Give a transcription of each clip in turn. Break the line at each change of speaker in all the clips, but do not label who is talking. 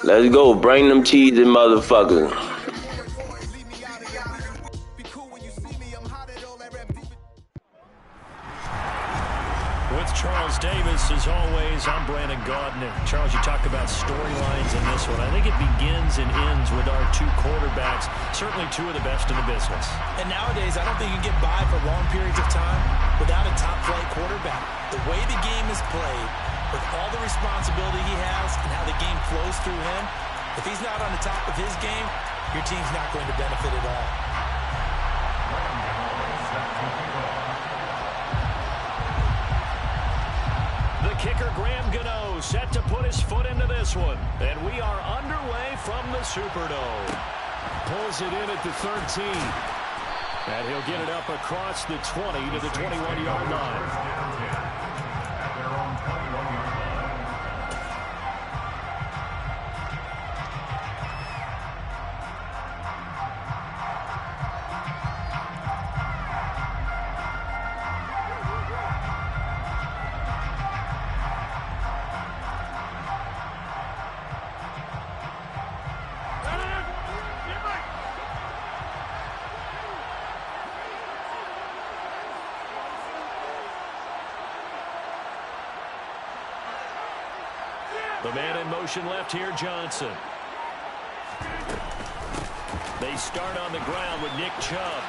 Let's go. Bring them cheesy motherfuckers.
With Charles Davis, as always, I'm Brandon Gaudin. Charles, you talk about storylines in this one. I think it begins and ends with our two quarterbacks, certainly two of the best in the business.
And nowadays, I don't think you can get by for long periods of time without a top-flight quarterback. The way the game is played, with all the responsibility he has and how the game flows through him, if he's not on the top of his game, your team's not going to benefit at all.
The kicker, Graham Gano, set to put his foot into this one. And we are underway from the Superdome. Pulls it in at the 13. And he'll get it up across the 20 to the 21-yard line. The man in motion left here, Johnson. They start on the ground with Nick Chubb.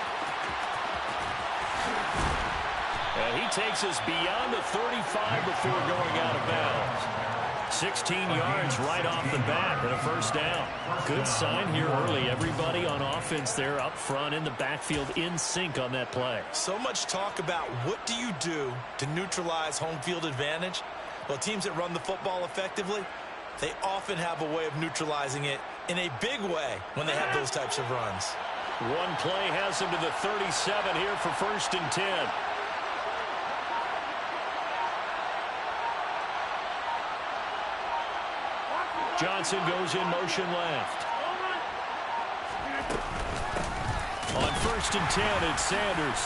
And he takes us beyond the 35 before going out of bounds. 16 yards right off the bat and a first down. Good sign here early. Everybody on offense there up front in the backfield in sync on that play.
So much talk about what do you do to neutralize home field advantage. Well, teams that run the football effectively, they often have a way of neutralizing it in a big way when they have those types of runs.
One play has him to the 37 here for 1st and 10. Johnson goes in motion left. On 1st and 10, it's Sanders.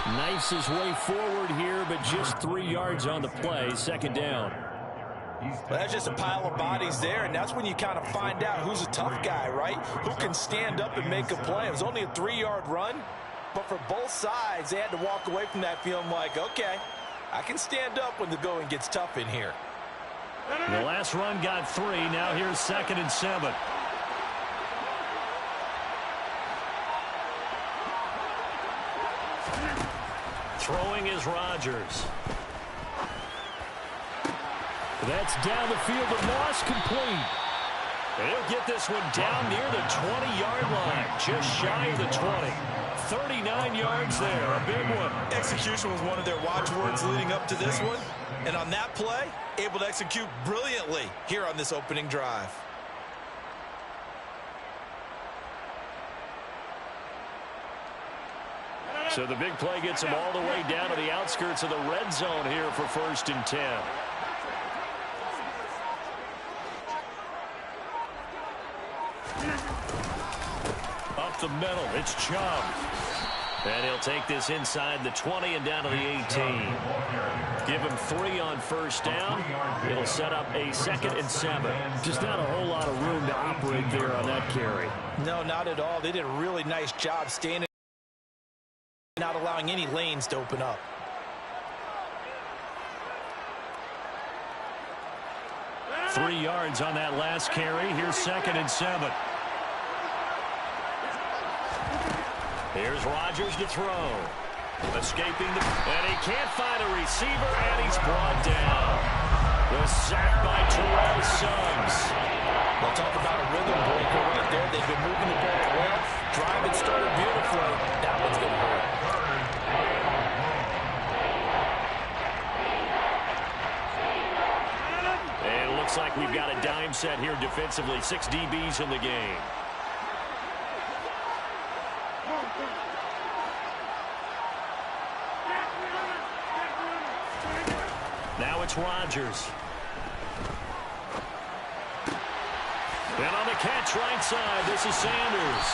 Knifes his way forward here, but just 3 yards on the play. 2nd down.
Well, that's just a pile of bodies there, and that's when you kind of find out who's a tough guy, right? Who can stand up and make a play. It was only a 3-yard run, but for both sides, they had to walk away from that feeling like, okay, I can stand up when the going gets tough in here.
The last run got 3. Now here's 2nd and 7. Throwing is Rodgers. That's down the field to Moss, complete. And he'll get this one down near the 20-yard line, just shy of the 20. 39 yards there, a big one.
Execution was one of their watchwords leading up to this one. And on that play, able to execute brilliantly here on this opening drive.
So the big play gets him all the way down to the outskirts of the red zone here for 1st and 10. Up the middle, it's Chubb. And he'll take this inside the 20 and down to the 18. Give him 3 on 1st down. It'll set up a 2nd and 7. Just not a whole lot of room to operate there on that carry.
No, not at all. They did a really nice job standing, not allowing any lanes to open up.
Three yards on that last carry. Here's 2nd and 7. Here's Rodgers to throw. Escaping the... And he can't find a receiver, and he's brought down. The sack by Terrell Suggs.
We'll talk about a rhythm breaker right there. They've been moving the ball well. Drive it started beautifully. That one's going to hurt.
And it looks like we've got a dime set here defensively. 6 DBs in the game. Now it's Rodgers. And on the catch right side, this is Sanders.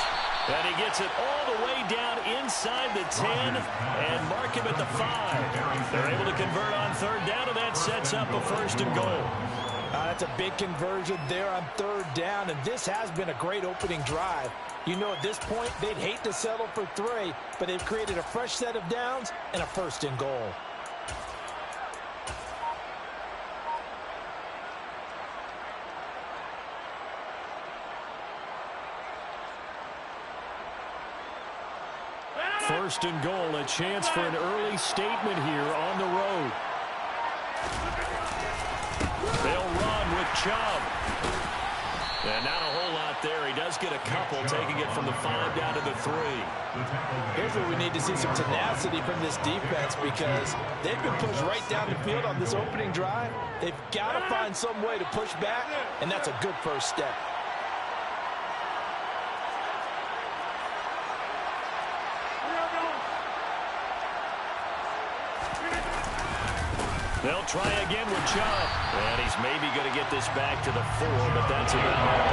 And he gets it all the way down inside the 10 and mark him at the 5. They're able to convert on 3rd down, and that sets up a 1st and goal.
That's a big conversion there on third down, and this has been a great opening drive. You know, at this point, they'd hate to settle for 3, but they've created a fresh set of downs and a first and goal.
First and goal, a chance for an early statement here on the road. They'll run with Chubb. And not a whole lot there. He does get a couple, taking it from the 5 down to the 3.
Here's where we need to see some tenacity from this defense, because they've been pushed right down the field on this opening drive. They've got to find some way to push back, and that's a good first step.
They'll try again with Chubb. And he's maybe going to get this back to the 4, but that's about all.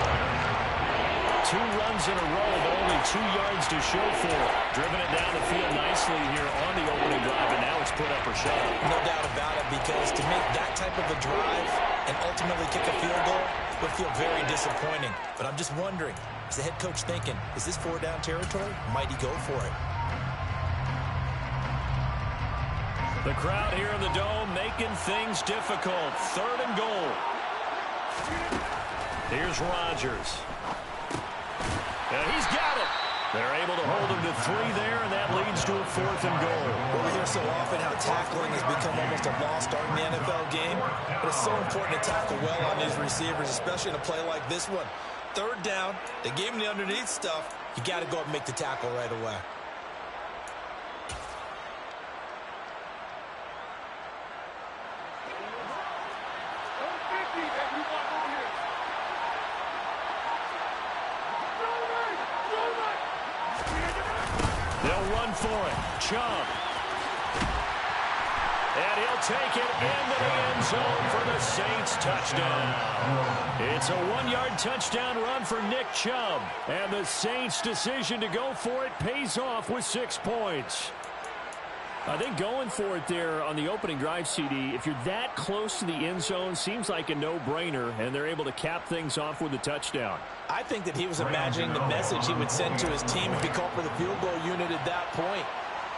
2 runs in a row, but only 2 yards to show for it. Driven it down the field nicely here on the opening drive, and now it's put up or shut up.
No doubt about it, because to make that type of a drive and ultimately kick a field goal would feel very disappointing. But I'm just wondering, is the head coach thinking, is this 4-down territory? Might he go for it?
The crowd here in the Dome making things difficult. 3rd and goal. Here's Rodgers. And he's got it. They're able to hold him to 3 there, and that leads to a 4th and goal.
Well, we hear so often how tackling has become almost a lost art in the NFL game. But it's so important to tackle well on these receivers, especially in a play like this one. 3rd down, they gave him the underneath stuff. You got to go up and make the tackle right away.
They'll run for it. Chubb. And he'll take it into the end zone for the Saints touchdown. It's a 1-yard touchdown run for Nick Chubb. And the Saints' decision to go for it pays off with 6 points. I think going for it there on the opening drive, CD, if you're that close to the end zone, seems like a no-brainer, and they're able to cap things off with a touchdown.
I think that he was imagining the message he would send to his team if he called for the field goal unit at that point.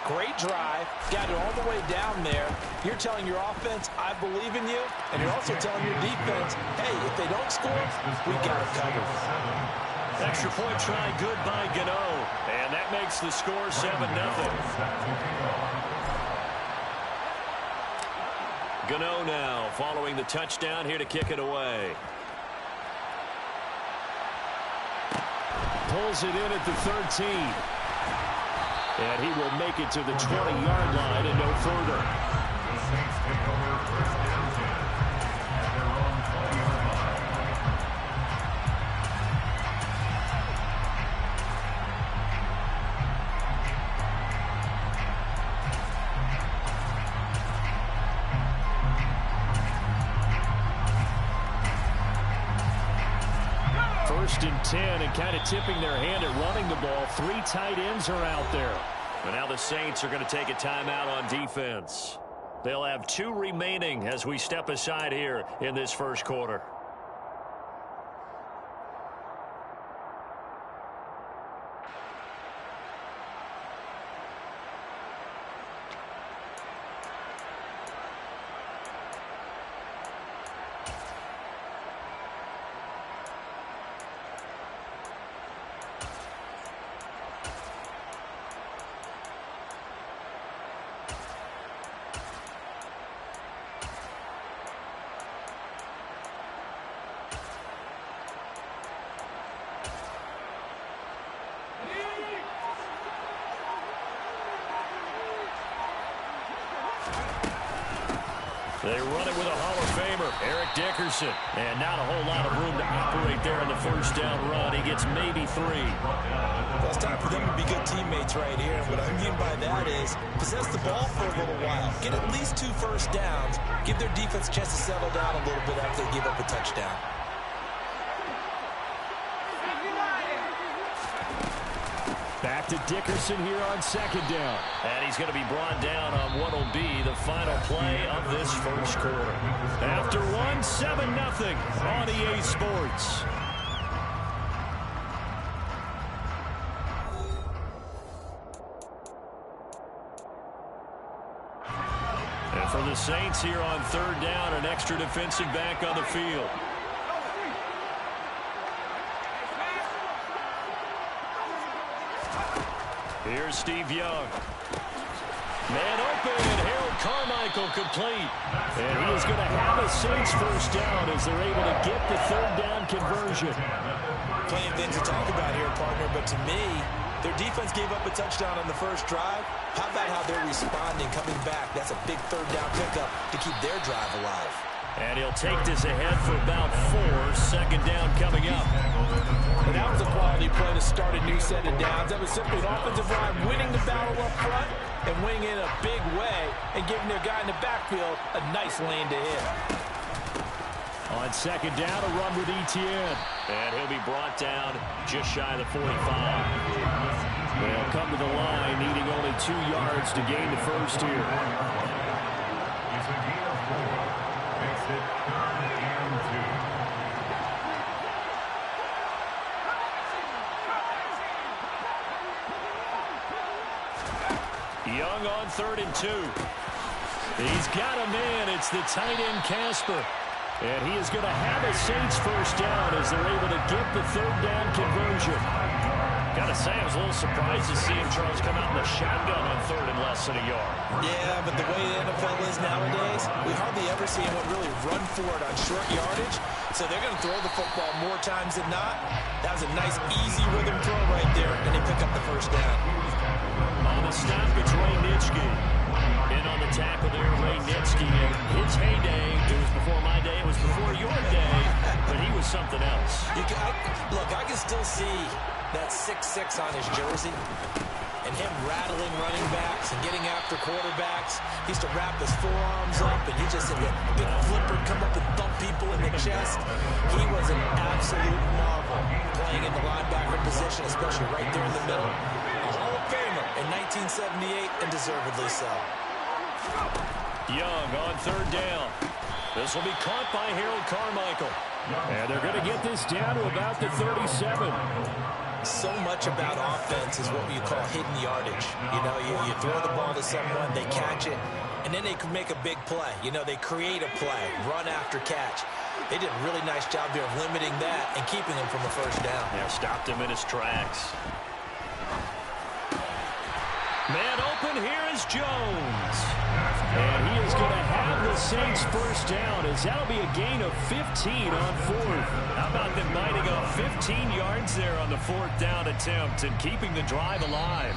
Great drive, got it all the way down there. You're telling your offense, I believe in you, and you're also telling your defense, hey, if they don't score, we got it covered.
Extra point try good by Gano, and that makes the score 7-0. Gano now following the touchdown here to kick it away. Pulls it in at the 13. And he will make it to the 20-yard line and no further. First and 10, and kind of tipping their hand at running the ball. 3 tight ends are out there. And now the Saints are going to take a timeout on defense. They'll have 2 remaining as we step aside here in this first quarter. They run it with a Hall of Famer, Eric Dickerson. And not a whole lot of room to operate there on the first down run. He gets maybe 3.
Well, it's time for them to be good teammates right here. And what I mean by that is possess the ball for a little while. Get at least 2 first downs. Give their defense a chance to settle down a little bit after they give up a touchdown.
Back to Dickerson here on second down. And he's going to be brought down on what will be the final play of this first quarter. After one, 7-0 on EA Sports. And for the Saints here on third down, an extra defensive back on the field. Here's Steve Young. Man open, and Harold Carmichael complete. And he is going to have a Saints first down as they're able to get the third down conversion.
Plenty of things to talk about here, partner, but to me, their defense gave up a touchdown on the first drive. How about how they're responding, coming back? That's a big third down pickup to keep their drive alive.
And he'll take this ahead for about 4. Second down coming up.
And that was a quality play to start a new set of downs. That was simply an offensive line winning the battle up front and winning in a big way and giving their guy in the backfield a nice lane to hit.
On second down, a run with Etienne. And he'll be brought down just shy of the 45. They'll come to the line, needing only 2 yards to gain the first here. Young on 3rd and 2. He's got a man. It's the tight end Casper. And he is going to have a Saints first down as they're able to get the third down conversion. Got to say, I was a little surprised to see Charles come out in the shotgun on 3rd and less than a yard.
Yeah, but the way the NFL is nowadays, we hardly ever see anyone really run for it on short yardage. So they're going to throw the football more times than not. That was a nice, easy rhythm throw right there, and they pick up the first down.
On the snap, it's Ray Nitschke. In on the tackle there, Ray Nitschke. In his heyday, it was before my day, it was before your day, but he was something else.
Look, I can still see that 6'6" on his jersey and him rattling running backs and getting after quarterbacks. He used to wrap his forearms up, and he just had a big flipper come up and thump people in the chest. He was an absolute marvel playing in the linebacker position, especially right there in the middle. A Hall of Famer in 1978, and deservedly so.
Young on 3rd down. This will be caught by Harold Carmichael. And they're going to get this down to about the 37.
So much about offense is what you call hidden yardage. You know, you throw the ball to someone, they catch it, and then they can make a big play. You know, they create a play, run after catch. They did a really nice job there of limiting that and keeping him from a first down.
Yeah, stopped him in his tracks. Man open, here is Jones. And he is going to have the Saints first down, as that'll be a gain of 15 on 4th. How about them mining up 15 yards there on the 4th down attempt and keeping the drive alive.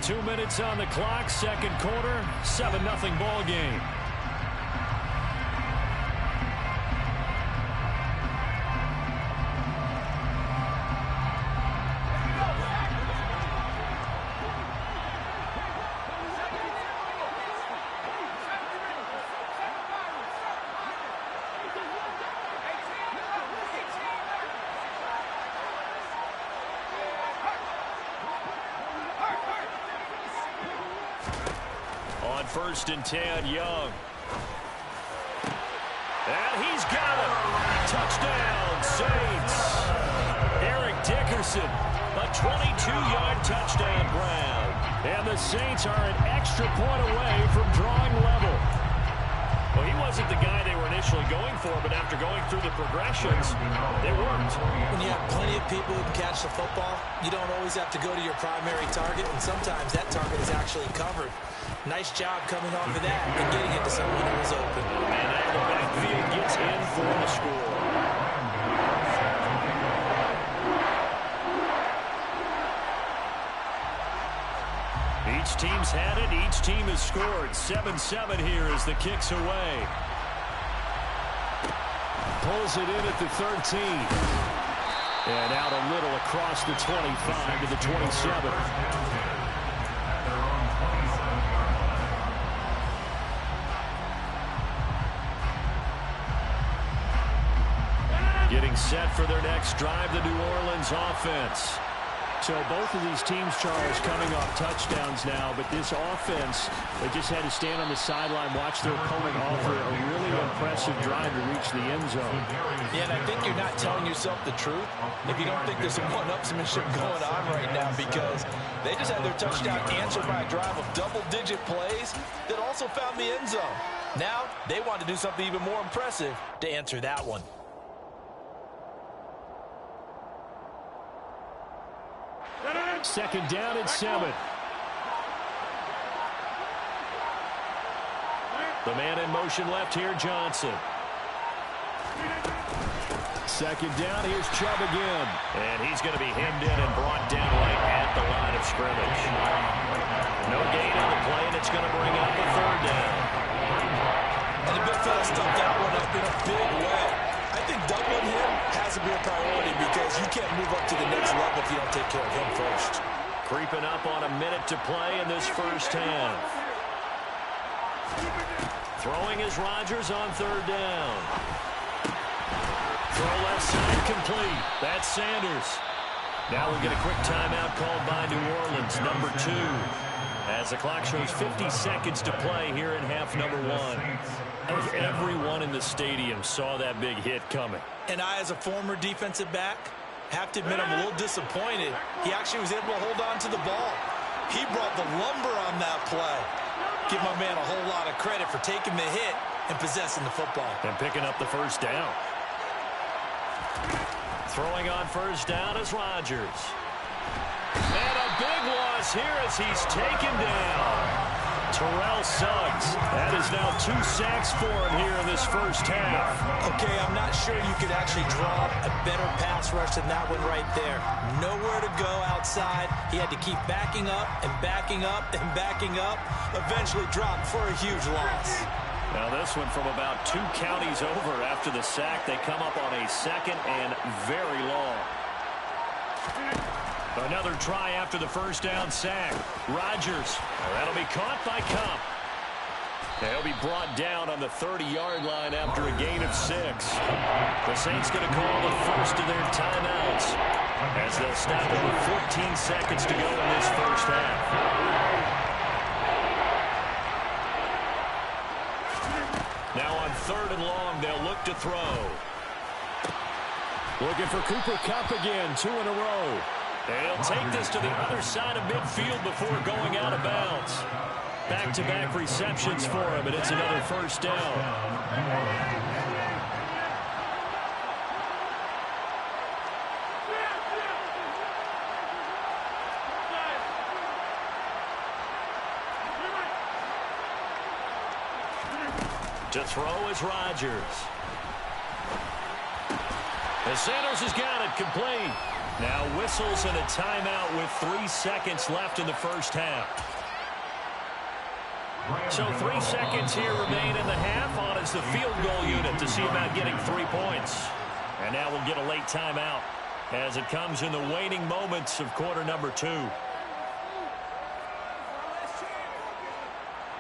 2 minutes on the clock, second quarter, 7-0 ball game. On 1st and 10, Young. And he's got him. Touchdown, Saints. Eric Dickerson, a 22-yard touchdown grab. And the Saints are an extra point away from drawing level. Well, he wasn't the guy they were initially going for, but after going through the progressions, they worked.
When you have plenty of people who can catch the football, you don't always have to go to your primary target, and sometimes that target is actually covered. Nice job coming off of that and getting it to someone who was open.
And out of the backfield gets in for the score. Each team's had it. Each team has scored. 7-7 here as the kick's away. Pulls it in at the 13. And out a little across the 25 to the 27. Getting set for their next drive, the New Orleans offense. So both of these teams, Charles, coming off touchdowns now, but this offense, they just had to stand on the sideline, watch their opponent offer a really impressive drive to reach the end zone.
Yeah, and I think you're not telling yourself the truth if you don't think there's some one-upsmanship going on right now, because they just had their touchdown answered by a drive of double-digit plays that also found the end zone. Now they want to do something even more impressive to answer that one.
Second down and 7. The man in motion left here, Johnson. Second down, here's Chubb again. And he's going to be hemmed in and brought down right at the line of scrimmage. No gain on the play, and it's going to bring up a third down.
And the big fella stuffed that one up in a big way. I think doubling him has to be a priority because you can't move up to the next level if you don't take care of him first.
Creeping up on a minute to play in this first half. Throwing is Rodgers on third down. Throw left side complete. That's Sanders. Now we'll get a quick timeout called by New Orleans, number 2. As the clock shows 50 seconds to play here in half number 1. I think everyone in the stadium saw that big hit coming.
And I, as a former defensive back, have to admit I'm a little disappointed. He actually was able to hold on to the ball. He brought the lumber on that play. Give my man a whole lot of credit for taking the hit and possessing the football.
And picking up the first down. Throwing on first down is Rodgers. And a big loss here as he's taken down. Terrell Suggs. That is now 2 sacks for him here in this first half.
Okay, I'm not sure you could actually draw a better pass rush than that one right there. Nowhere to go outside. He had to keep backing up and backing up and backing up. Eventually dropped for a huge loss.
Now this one from about 2 counties over after the sack. They come up on a second and very long. Another try after the first down sack. Rodgers. That'll be caught by Kupp. They'll be brought down on the 30-yard line after a gain of 6. The Saints going to call the first of their timeouts as they'll stop it with 14 seconds to go in this first half. Now on third and long, they'll look to throw. Looking for Cooper Kupp again, 2 in a row. They'll take this to the other side of midfield before going out of bounds. Back-to-back receptions for him, and it's another first down. To throw is Rodgers. And Sanders has got it complete. Now whistles and a timeout with 3 seconds left in the first half. So 3 seconds here remain in the half. On is the field goal unit to see about getting 3 points. And now we'll get a late timeout as it comes in the waning moments of quarter number 2.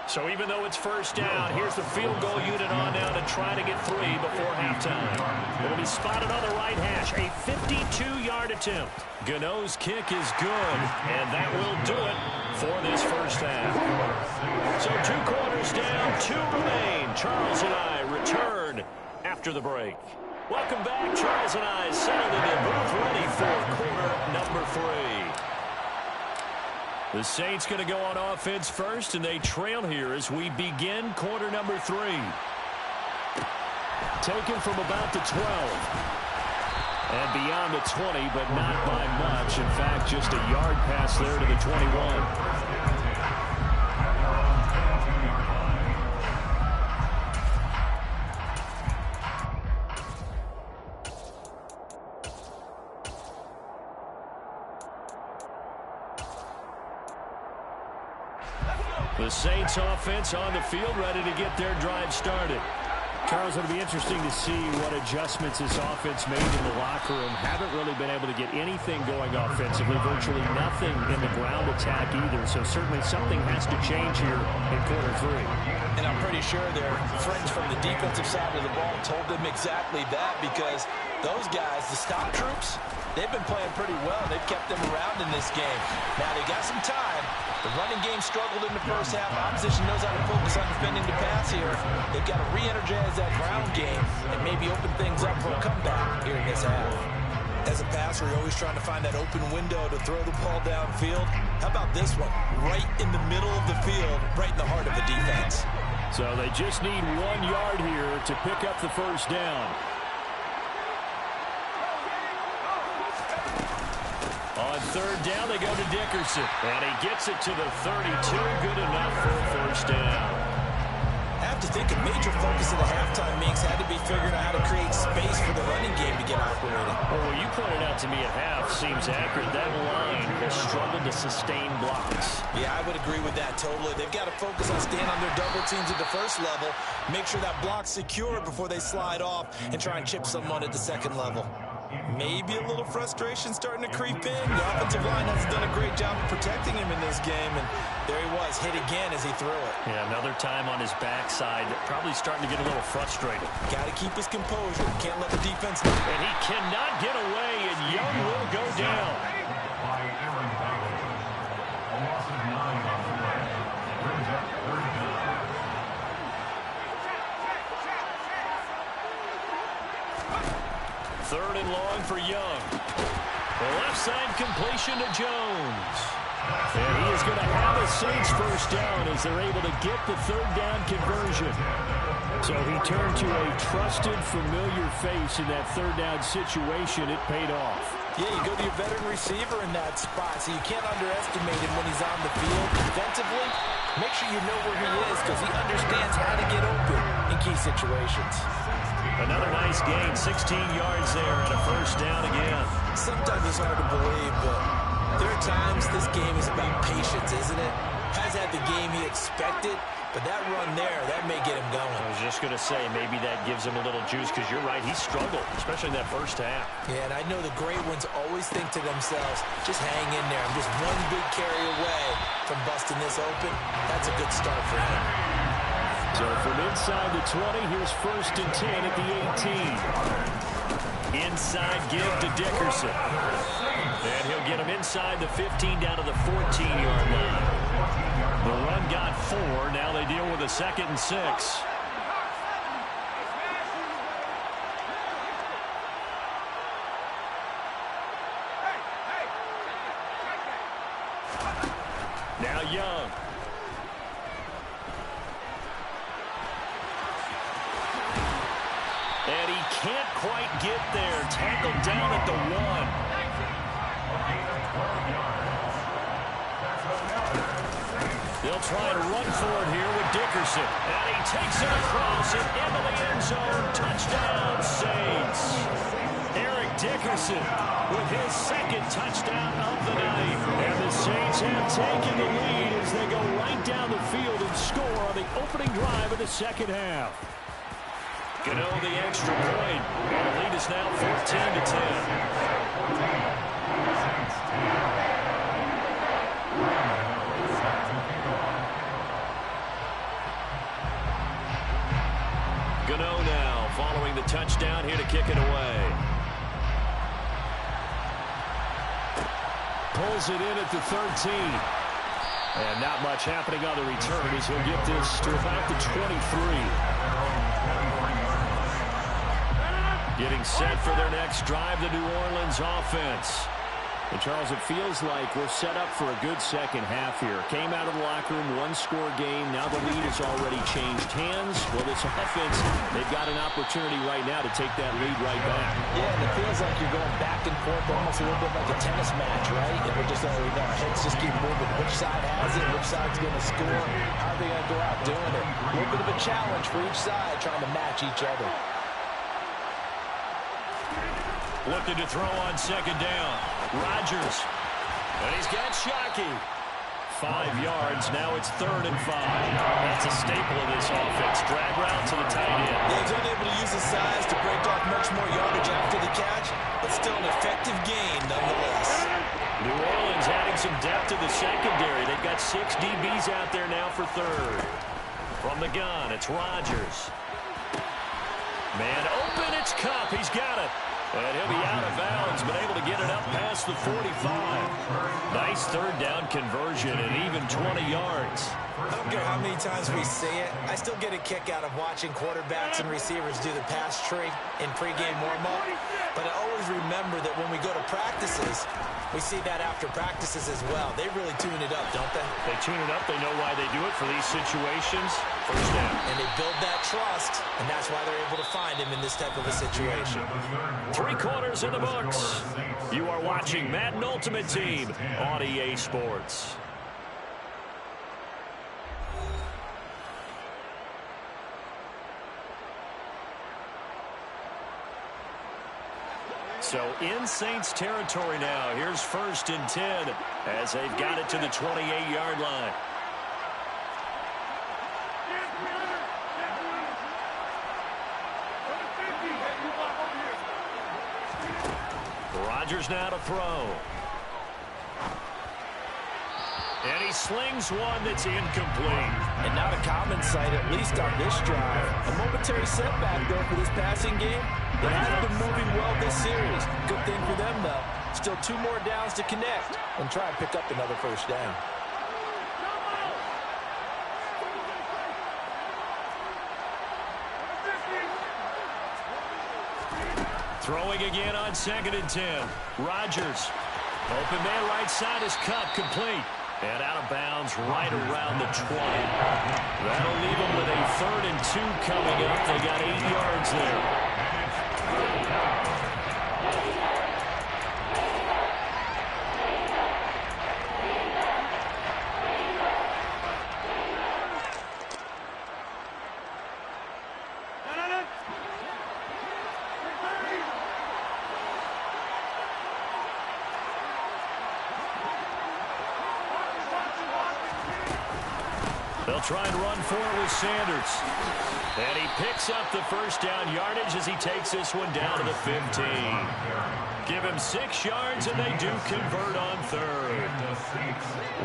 So even though it's first down, here's the field goal unit on now to try to get 3 before halftime. It'll be spotted on the right hash. A 52-yard attempt. Gano's kick is good, and that will do it for this first half. So 2 quarters down, 2 remain. Charles and I return after the break. Welcome back. Charles and I settled in the booth ready for quarter number 3. The Saints going to go on offense first, and they trail here as we begin quarter number 3. Taken from about the 12. And beyond the 20, but not by much. In fact, just a yard pass there to the 21. The Saints offense on the field, ready to get their drive started. Charles, it'll be interesting to see what adjustments this offense made in the locker room. Haven't really been able to get anything going offensively, virtually nothing in the ground attack either. So certainly something has to change here in quarter 3.
And I'm pretty sure their friends from the defensive side of the ball told them exactly that, because Those guys, the stop troops, they've been playing pretty well. They've kept them around in this game. Now, they got some time. The running game struggled in the first half. Opposition knows how to focus on defending the pass here. They've got to re-energize that ground game and maybe open things up for a comeback here in this half. As a passer, you're always trying to find that open window to throw the ball downfield. How about this one? Right in the middle of the field, right in the heart of the defense.
So they just need 1 yard here to pick up the first down. On third down, they go to Dickerson. And he gets it to the 32. Good enough for a first down.
I have to think a major focus of the halftime meetings had to be figuring out how to create space for the running game to get operating.
Well, what you pointed out to me at half seems accurate. That line has struggled to sustain blocks.
Yeah, I would agree with that totally. They've got to focus on staying on their double teams at the first level, make sure that block's secure before they slide off and try and chip someone at the second level. Maybe a little frustration starting to creep in. The offensive line hasn't done a great job of protecting him in this game, and there he was, hit again as he threw it.
Yeah, another time on his backside, probably starting to get a little frustrated.
Got to keep his composure. Can't let the defense know.
And he cannot get away, and Young will go down. Third and long for Young. The left side completion to Jones. And he is going to have a Saints first down as they're able to get the third down conversion. So he turned to a trusted, familiar face in that third down situation. It paid off.
Yeah, you go to your veteran receiver in that spot, so you can't underestimate him when he's on the field. Defensively, make sure you know where he is because he understands how to get open in key situations.
Another nice gain, 16 yards there and a first down again.
Sometimes it's hard to believe, but there are times this game is about patience, isn't it? Has had the game he expected, but that run there, that may get him going.
I was just going to say, maybe that gives him a little juice because you're right, he struggled, especially in that first half.
Yeah, and I know the great ones always think to themselves, just hang in there. I'm just one big carry away from busting this open. That's a good start for him.
So from inside the 20, here's first and 10 at the 18. Inside give to Dickerson. And he'll get him inside the 15 down to the 14-yard line. The run got 4. Now they deal with a 2nd and 6. Now Young. And he can't quite get there. Tackled down at the 1. They'll try to run for it here with Dickerson. And he takes it across and into the end zone. Touchdown, Saints. Eric Dickerson with his 2nd touchdown of the night. And the Saints have taken the lead as they go right down the field and score on the opening drive of the second half. Gano the extra point. And the lead is now 14-10. Gano now following the touchdown here to kick it away. Pulls it in at the 13. And not much happening on the return as he'll get this to about the 23. Getting set for their next drive, the New Orleans offense. And Charles, it feels like we're set up for a good second half here. Came out of the locker room, one-score game. Now the lead has already changed hands. Well, this offense, they've got an opportunity right now to take that lead right back.
Yeah, and it feels like you're going back and forth almost a little bit like a tennis match, right? And we're just, our heads just keep moving. Which side has it? Which side's going to score? How are they going to go out doing it? A little bit of a challenge for each side, trying to match each other.
Looking to throw on second down. Rodgers. And he's got Shockey. 5 yards. Now it's 3rd and 5. That's a staple of this offense. Drag route to the tight end.
Yeah, he's unable to use his size to break off much more yardage after the catch, but still an effective gain nonetheless.
New Orleans adding some depth to the secondary. They've got 6 DBs out there now for 3rd. From the gun, it's Rodgers. Man open, it's Cup. He's got it. And he'll be out of bounds, but able to get it up past the 45. Nice third down conversion and even 20 yards.
I don't care how many times we see it. I still get a kick out of watching quarterbacks and receivers do the pass tree in pregame warm-up. But I always remember that when we go to practices, we see that after practices as well. They really tune it up, don't they?
They tune it up. They know why they do it for these situations. First down.
And they build that trust, and that's why they're able to find him in this type of a situation.
3 quarters in the books. You are watching Madden Ultimate Team on EA Sports. So in Saints territory now. Here's 1st and 10 as they've got it to the 28-yard line. Rodgers now to throw. And he slings one that's incomplete.
And not a common sight, at least on this drive. A momentary setback, though, for this passing game. It has been moving well this series. Good thing for them, though. Still 2 more downs to connect and try and pick up another first down.
Throwing again on 2nd and 10. Rodgers. Open man right side is cut. Complete. And out of bounds right around the 20. That'll leave them with a 3rd and 2 coming up. They got 8 yards there. They'll try and run for it with Sanders. And he picks up the first down yardage as he takes this one down to the 15. Give him 6 yards, and they do convert on 3rd.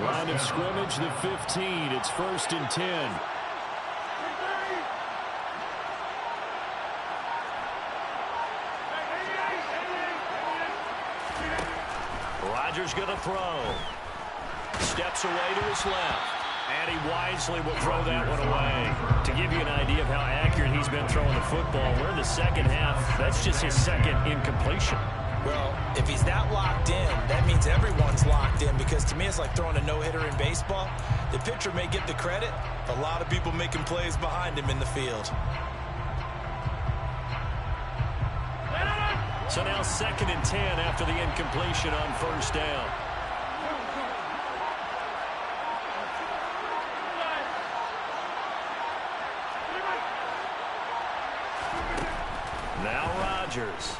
Line of scrimmage, the 15. It's 1st and 10. Rodgers going to throw. Steps away to his left. And he wisely will throw that one away. To give you an idea of how accurate he's been throwing the football, we're in the second half. That's just his 2nd incompletion.
Well, if he's that locked in, that means everyone's locked in, because to me it's like throwing a no-hitter in baseball. The pitcher may get the credit. A lot of people making plays behind him in the field.
So now 2nd and 10 after the incompletion on 1st down. Now Rodgers.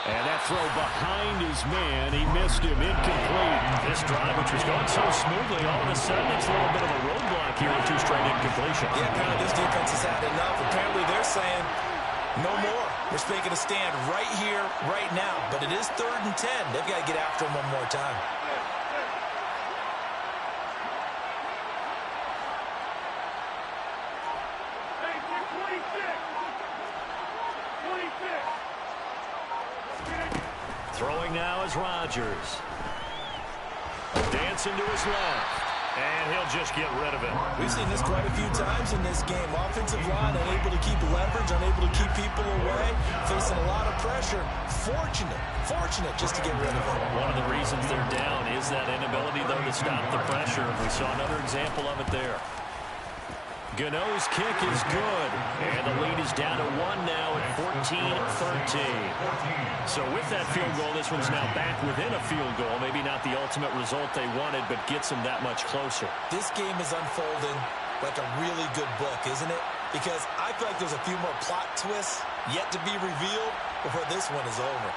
And that throw behind his man. He missed him. Incomplete. This drive, which was going so smoothly, all of a sudden it's a little bit of a roadblock here with 2 straight incompletions.
Yeah, kind of this defense has had enough. Apparently they're saying no more. We're making a stand right here, right now. But it is 3rd and 10. They've got to get after him one more time.
Throwing now is Rodgers. Dancing to his left. And he'll just get rid of it.
We've seen this quite a few times in this game. Offensive line unable to keep leverage, unable to keep people away, facing a lot of pressure. Fortunate just to get rid of it.
One of the reasons they're down is that inability, though, to stop the pressure. We saw another example of it there. Gano's kick is good, and the lead is down to 1 now at 14-13. So with that field goal, this one's now back within a field goal. Maybe not the ultimate result they wanted, but gets them that much closer.
This game is unfolding like a really good book, isn't it? Because I feel like there's a few more plot twists yet to be revealed before this one is over.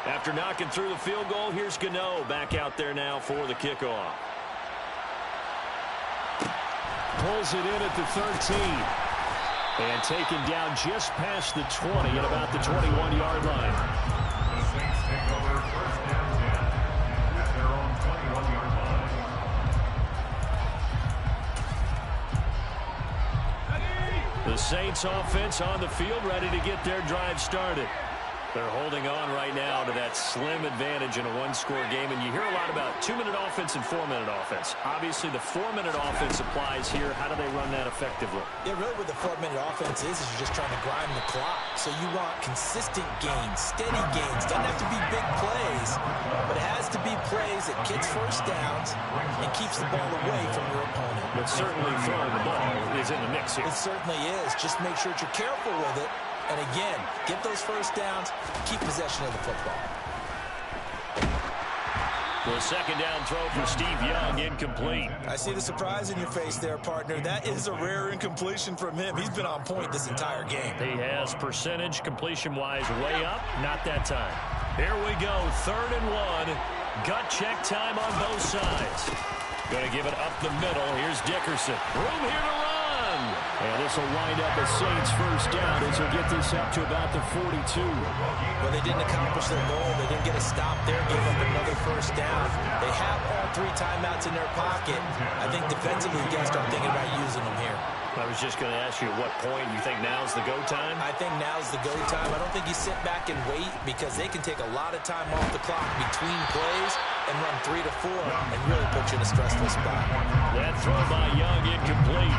After knocking through the field goal, here's Gano back out there now for the kickoff. Pulls it in at the 13. And taken down just past the 20 at about the 21-yard line.
The Saints take over 1st and 10 at their own 21-yard line.
The Saints offense on the field, ready to get their drive started. They're holding on right now to that slim advantage in a one-score game. And you hear a lot about 2-minute offense and 4-minute offense. Obviously, the 4-minute offense applies here. How do they run that effectively?
Yeah, really what the 4-minute offense is you're just trying to grind the clock. So you want consistent gains, steady gains. Doesn't have to be big plays, but it has to be plays that gets first downs and keeps the ball away from your opponent.
But certainly throwing the ball is in the mix here.
It certainly is. Just make sure that you're careful with it. And again, get those first downs, keep possession of the football.
The second down throw for Steve Young, incomplete.
I see the surprise in your face there, partner. That is a rare incompletion from him. He's been on point this entire game.
He has percentage completion-wise way up. Not that time. Here we go, 3rd and 1. Gut check time on both sides. Going to give it up the middle. Here's Dickerson. Room here to run. And this will wind up a Saints first down as he'll get this up to about the 42.
Well, they didn't accomplish their goal. They didn't get a stop there, gave up another first down. They have all 3 timeouts in their pocket. I think defensively, you guys start thinking about using them here.
I was just going to ask you at what point you think now's the go time?
I think now's the go time. I don't think you sit back and wait because they can take a lot of time off the clock between plays and run 3 to 4 and really put you in a stressful spot.
That throw by Young incomplete.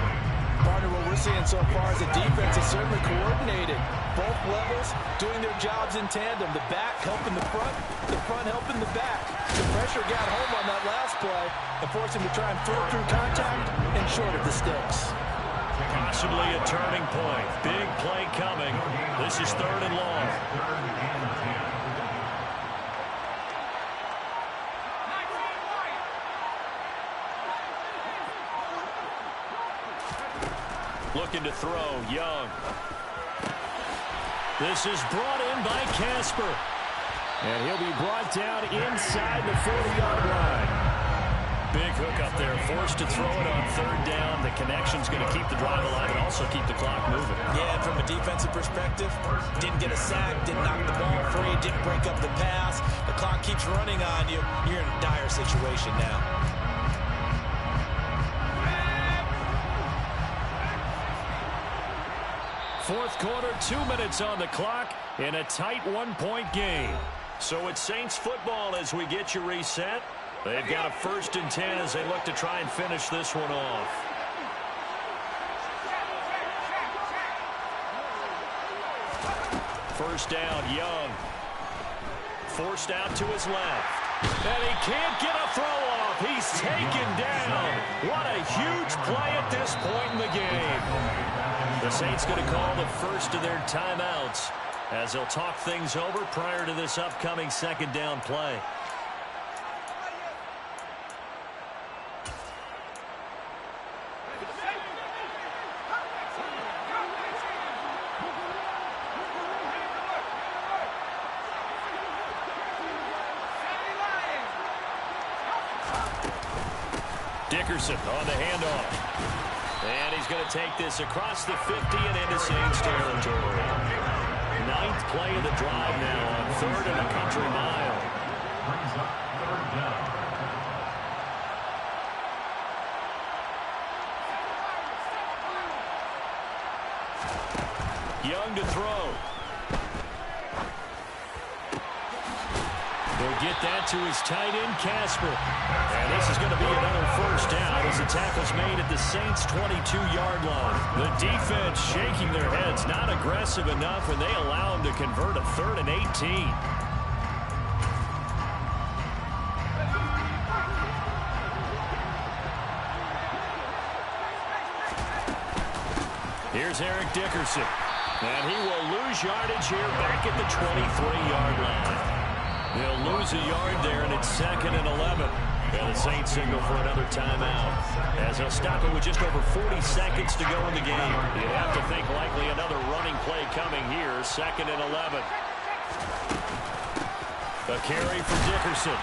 Partner, what we're seeing so far is the defense is certainly coordinated. Both levels doing their jobs in tandem. The back helping the front helping the back. The pressure got home on that last play and forced him to try and throw through contact and short of the sticks.
Possibly a turning point. Big play coming. This is 3rd and long. Looking to throw, Young. This is brought in by Casper. And he'll be brought down inside the 40-yard line. Big hook up there, forced to throw it on 3rd down. The connection's going to keep the drive alive and also keep the clock moving.
Yeah, from a defensive perspective, didn't get a sack, didn't knock the ball free, didn't break up the pass. The clock keeps running on you. You're in a dire situation now.
Fourth quarter, 2 minutes on the clock in a tight 1-point game. So it's Saints football as we get you reset. They've got a 1st and 10 as they look to try and finish this one off. First down, Young. Forced out to his left. And he can't get a throw off. He's taken down. What a huge play at this point in the game. The Saints going to call the first of their timeouts as they'll talk things over prior to this upcoming 2nd down play. Dickerson on the handoff. And he's going to take this across the 50 and into Saints territory. 9th play of the drive now on 3rd and a country mile.
Brings up 3rd down.
Young to throw. They'll get that to his tight end, Casper. And this is going to be another first down as the tackle's made at the Saints' 22-yard line. The defense shaking their heads, not aggressive enough, and they allow him to convert a 3rd and 18. Here's Eric Dickerson. And he will lose yardage here back at the 23-yard line. They'll lose a yard there, and it's 2nd and 11. And the Saints signal for another timeout as they'll stop it with just over 40 seconds to go in the game. You'd have to think likely another running play coming here, 2nd and 11. A carry for Dickerson.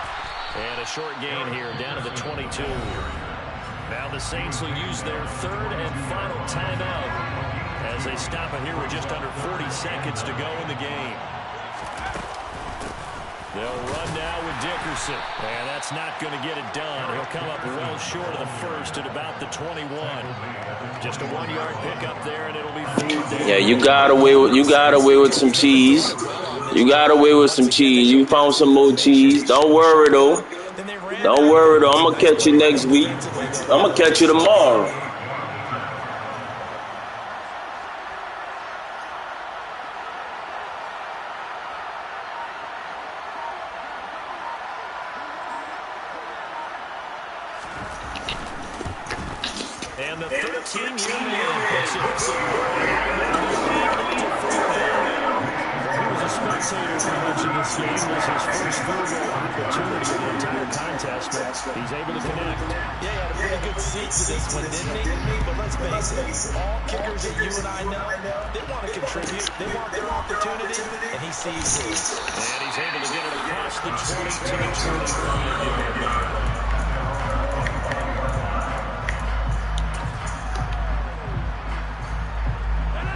And a short gain here down to the 22. Now the Saints will use their 3rd and final timeout as they stop it here with just under 40 seconds to go in the game. They'll run now with Dickerson. And that's not going to get it done. He'll come up well short of the first at about the 21. Just a 1-yard pickup there, and it'll be 4th down.
Yeah, you got away with some cheese. You got away with some cheese. You found some more cheese. Don't worry though. Don't worry though. I'm gonna catch you next week. I'm gonna catch you tomorrow.
And the 13-yard line puts it He was a spectator for much of this game. This is his first field goal opportunity of the entire contest, but he's able to connect.
Yeah, he had a pretty good seat to this one, didn't he? But let's face it, all kickers that you and I know, they want to contribute. They want their opportunity, and he sees his.
And he's able to get it across the 20 to the 25.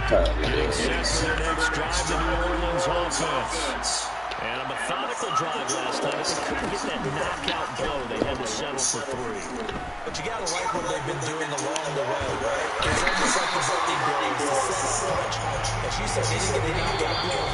Big set for the next drive to New Orleans offense. And a methodical drive last time, but they couldn't get that knockout blow. They had to settle for 3.
But you got to like what they've been doing along the way, right? It's almost like the Bucky Bills, the set punch. As you said, they didn't get a knockout blow